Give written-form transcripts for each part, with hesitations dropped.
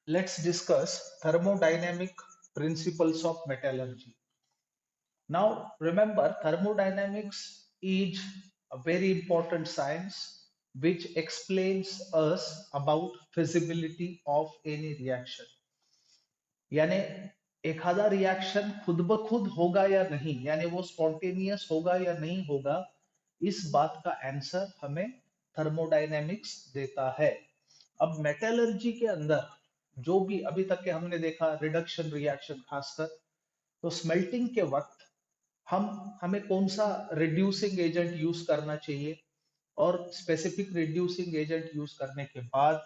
let's discuss thermodynamic principles of metallurgy. Now, remember, thermodynamics is a very important science which explains us about feasibility of any reaction. यानी एखादा reaction खुद ब खुद होगा या नहीं, यानी वो स्पॉन्टेनियस होगा या नहीं होगा, इस बात का आंसर हमें थर्मोडायनेमिक्स देता है। अब मेटलर्जी के अंदर जो भी अभी तक के हमने देखा, रिडक्शन रिएक्शन खासकर, तो स्मेल्टिंग के वक्त हमें कौन सा रिड्यूसिंग एजेंट यूज करना चाहिए और स्पेसिफिक रिड्यूसिंग एजेंट यूज करने के बाद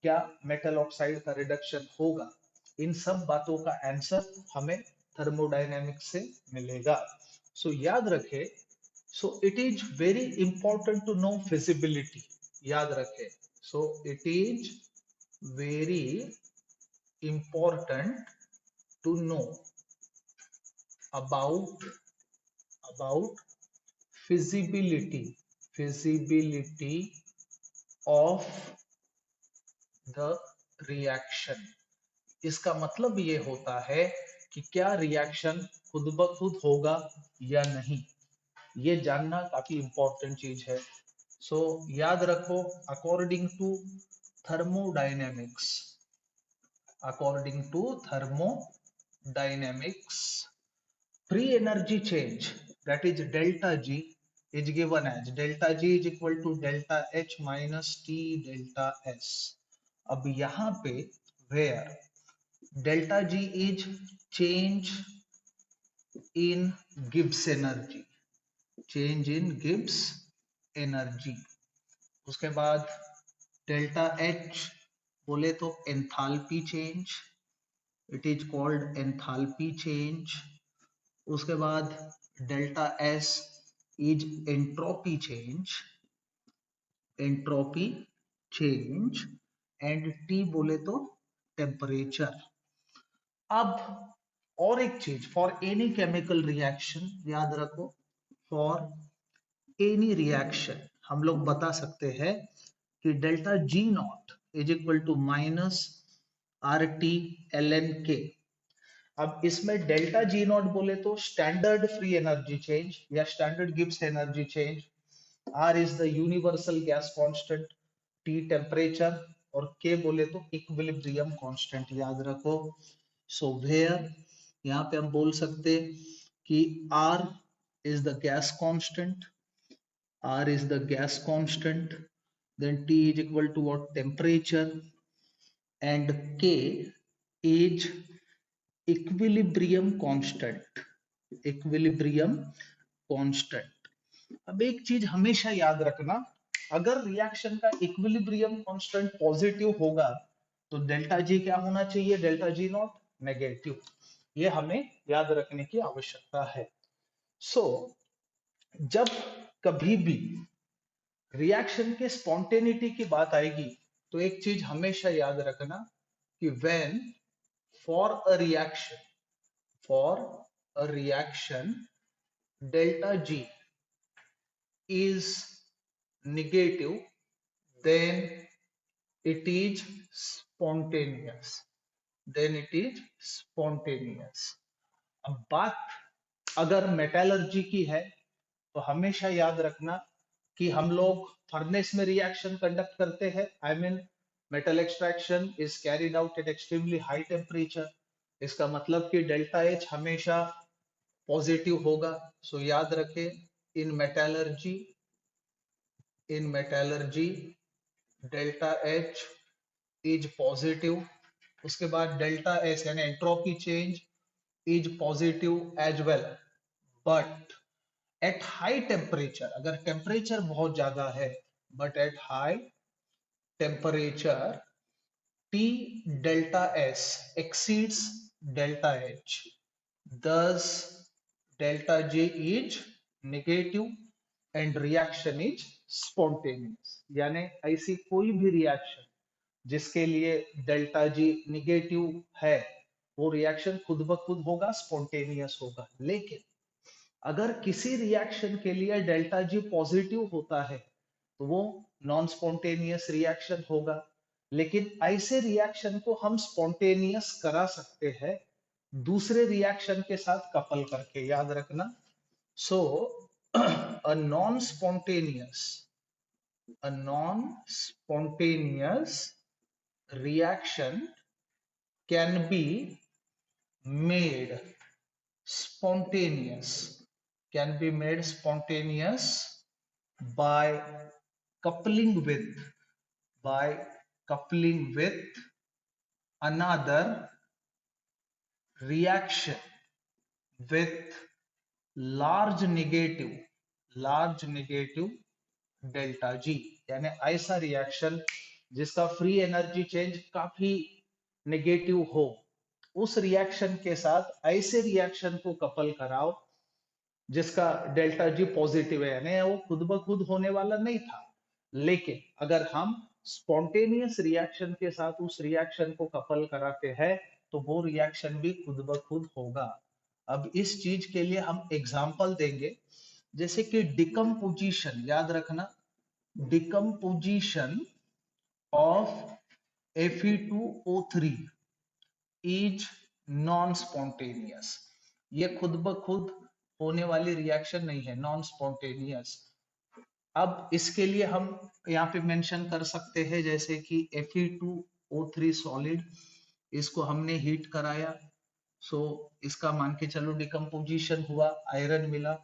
क्या मेटल ऑक्साइड का रिडक्शन होगा, इन सब बातों का आंसर हमें थर्मोडायनेमिक्स से मिलेगा। सो याद रखें, so it is very important to know feasibility. याद रखें, so it is very important to know about feasibility of the reaction। इसका मतलब ये होता है कि क्या रिएक्शन खुद ब खुद होगा या नहीं, ये जानना काफी इंपॉर्टेंट चीज है। सो याद रखो, according to thermodynamics, according to thermodynamics, free energy change, that is delta G, is given as delta G is equal to delta H minus T delta S। अब यहाँ पे where delta G is change in Gibbs energy, change in Gibbs energy, उसके बाद delta H बोले तो enthalpy change, it is called enthalpy change। उसके बाद delta S is entropy change, entropy change, and T बोले तो टेम्परेचर। अब और एक चीज, फॉर एनी केमिकल रिएक्शन याद रखो, फॉर एनी रिएक्शन हम लोग बता सकते हैं कि delta G not is equal to minus R T L N K. अब इसमें डेल्टा जी नॉट बोले तो स्टैंडर्ड फ्री एनर्जी चेंज या standard Gibbs energy change, R is the universal gas constant, T temperature, और K बोले तो equilibrium constant. याद रखो, सो वेयर यहाँ पे हम बोल सकते कि R is the gas constant, R is the gas constant, then T is equal to what, temperature, and K is equilibrium constant, equilibrium constant. अब एक चीज हमेशा याद रखना, अगर रिएक्शन का इक्विलिब्रियम कांस्टेंट पॉजिटिव होगा तो डेल्टा जी क्या होना चाहिए, डेल्टा जी नॉट नेगेटिव। ये हमें याद रखने की आवश्यकता है। सो जब कभी भी रिएक्शन के स्पॉन्टेनिटी की बात आएगी तो एक चीज हमेशा याद रखना कि when for a reaction delta G is negative, then it is spontaneous, then it is spontaneous। अब बात अगर मेटलर्जी की है तो हमेशा याद रखना कि हम लोग फर्नेस में रिएक्शन कंडक्ट करते हैं, I mean metal extraction is carried out at extremely high temperature. इसका मतलब कि डेल्टा एच हमेशा पॉजिटिव होगा। सो याद रखें, in metallurgy, in metallurgy delta H is positive. उसके बाद डेल्टा एस यानी entropy change is positive as well, but at high temperature, अगर टेम्परेचर बहुत ज्यादा है, but at high temperature T delta S exceeds delta H, thus delta J is negative and reaction is spontaneous। यानी ऐसी कोई भी reaction जिसके लिए डेल्टा जी निगेटिव है, वो रिएक्शन खुद ब खुद होगा, स्पॉन्टेनियस होगा। लेकिन अगर किसी रिएक्शन के लिए डेल्टा जी पॉजिटिव होता है तो वो नॉन स्पॉन्टेनियस रिएक्शन होगा। लेकिन ऐसे रिएक्शन को हम स्पॉन्टेनियस करा सकते हैं दूसरे रिएक्शन के साथ कपल करके, याद रखना। So a non spontaneous a non-spontaneous reaction can be made spontaneous, by coupling with by coupling with another reaction with large negative delta G, यानी ऐसा रिएक्शन जिसका फ्री एनर्जी चेंज काफी नेगेटिव हो, उस रिएक्शन के साथ ऐसे रिएक्शन को कपल कराओ जिसका डेल्टा जी पॉजिटिव है, यानी वो खुद ब खुद होने वाला नहीं था, लेकिन अगर हम स्पॉन्टेनियस रिएक्शन के साथ उस रिएक्शन को कपल कराते हैं तो वो रिएक्शन भी खुद ब खुद होगा। अब इस चीज के लिए हम एग्जांपल देंगे, जैसे कि डिकम्पोजिशन, याद रखना, decomposition of Fe2O3 is non-spontaneous। ये खुद ब खुद होने वाली रिएक्शन नहीं है, नॉन स्पॉन्टेनियस। अब इसके लिए हम यहाँ पे मेंशन कर सकते हैं, जैसे कि Fe2O3 सॉलिड, इसको हमने हीट कराया, सो इसका मान के चलो डिकम्पोजिशन हुआ, आयरन मिला,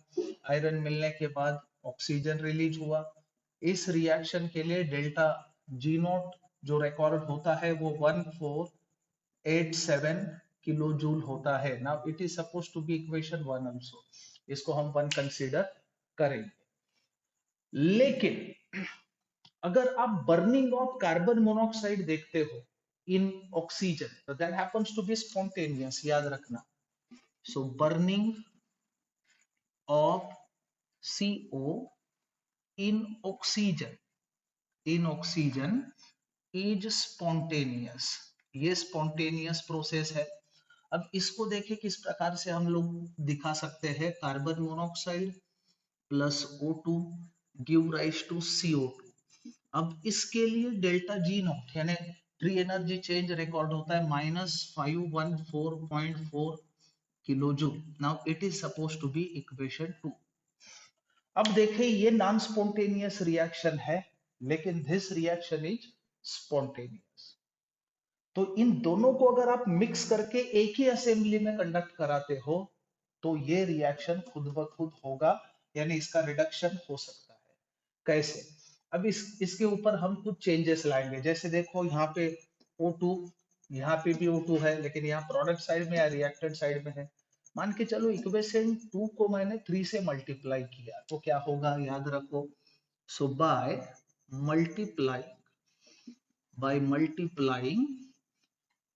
आयरन मिलने के बाद ऑक्सीजन रिलीज हुआ। इस रिएक्शन के लिए डेल्टा जी नॉट जो रिकॉर्ड होता है वो 1487 किलो जूल होता है। Now it is suppose to be equation 1 also, इसको हम 1 कंसीडर करेंगे। लेकिन अगर आप बर्निंग ऑफ कार्बन मोनोऑक्साइड देखते हो इन ऑक्सीजन, तो that happens to be spontaneous, याद रखना। So burning of CO in oxygen is spontaneous, ये स्पॉन्टेनियस प्रोसेस है। अब इसको देखें किस प्रकार से हम लोग दिखा सकते हैं, carbon monoxide plus O2 give rise to CO2। अब इसके लिए डेल्टा जी नॉट यानी फ्री एनर्जी चेंज रिकॉर्ड होता है -514.4 kilo joule. Now it is suppose to be equation 2। अब देखिए ये नॉन स्पॉन्टेनियस रिएक्शन है, लेकिन दिस रिएक्शन इज स्पॉन्टेनियस। तो इन दोनों को अगर आप मिक्स करके एक ही असेंबली में कंडक्ट कराते हो तो ये रिएक्शन खुद ब खुद होगा, यानी इसका रिडक्शन हो सकता है। कैसे? अब इसके ऊपर हम कुछ चेंजेस लाएंगे, जैसे देखो यहाँ पे O2, यहाँ पे भी O2 है, लेकिन यहाँ प्रोडक्ट साइड में या रिएक्टेंट साइड में है। मान के चलो इक्वेशन 2 को मैंने 3 से मल्टीप्लाई किया तो क्या होगा, याद रखो। So by multiplying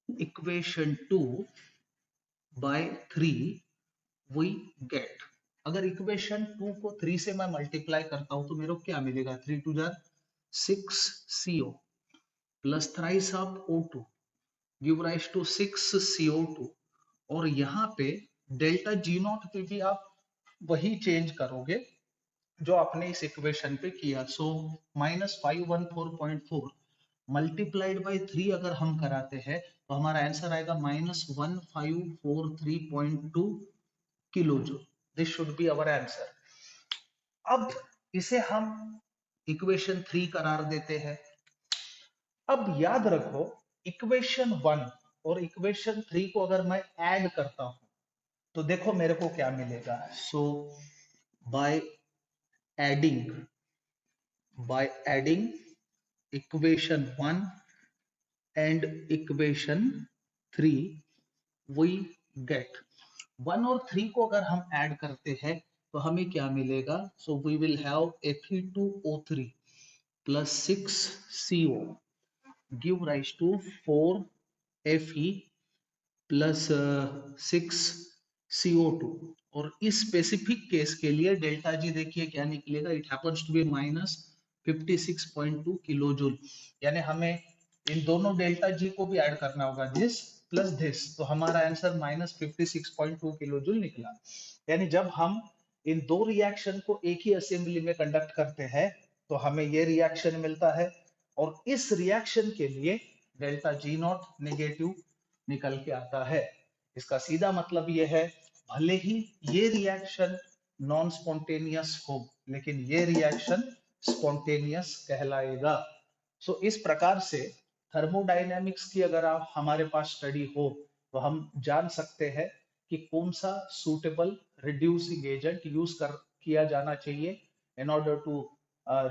equation 2 by 3 we get, अगर इक्वेशन 2 को 3 से मैं मल्टीप्लाई करता हूं तो मेरे को क्या मिलेगा, 3 2 जार 6 CO plus thrice of O2 give rise to 6 CO2। और यहाँ पे डेल्टा जी नॉट पे भी आप वही चेंज करोगे जो आपने इस इक्वेशन पे किया। सो -514.4 मल्टीप्लाइड बाई 3 अगर हम कराते हैं तो हमारा आंसर आएगा -1543.2 kilo joule. This should be our answer. अब इसे हम इक्वेशन 3 करार देते हैं। अब याद रखो इक्वेशन 1 और इक्वेशन 3 को अगर मैं ऐड करता हूं तो देखो मेरे को क्या मिलेगा। So by adding equation 1 and equation 3 we get 1 और 3 को अगर हम ऐड करते हैं तो हमें क्या मिलेगा। So we will have Fe2O3 plus 6 CO give rise to 4 Fe plus 6 CO2। और इस स्पेसिफिक केस के लिए डेल्टा जी देखिए क्या निकलेगा, it happens to be -56.2 kilo joule, यानी हमें इन दोनों डेल्टा जी को भी ऐड करना होगा, दिस प्लस दिस, तो हमारा आंसर -56.2 किलो जूल निकला। यानी जब हम इन दो रिएक्शन को एक ही असेंबली में कंडक्ट करते हैं तो हमें ये रिएक्शन मिलता है, और इस रिएक्शन के लिए डेल्टा जी नॉट नेगेटिव निकल के आता है। इसका सीधा मतलब ये है, भले ही ये रिएक्शन नॉन स्पॉन्टेनियस हो, लेकिन ये रिएक्शन स्पॉन्टेनियस कहलाएगा। सो इस प्रकार से थर्मोडायनेमिक्स की अगर आप हमारे पास स्टडी हो तो हम जान सकते हैं कि कौन सा सूटेबल रिड्यूसिंग एजेंट यूज कर किया जाना चाहिए in order to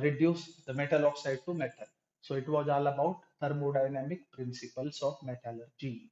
reduce the metal oxide to metal. So it was all about thermodynamic principles of metallurgy.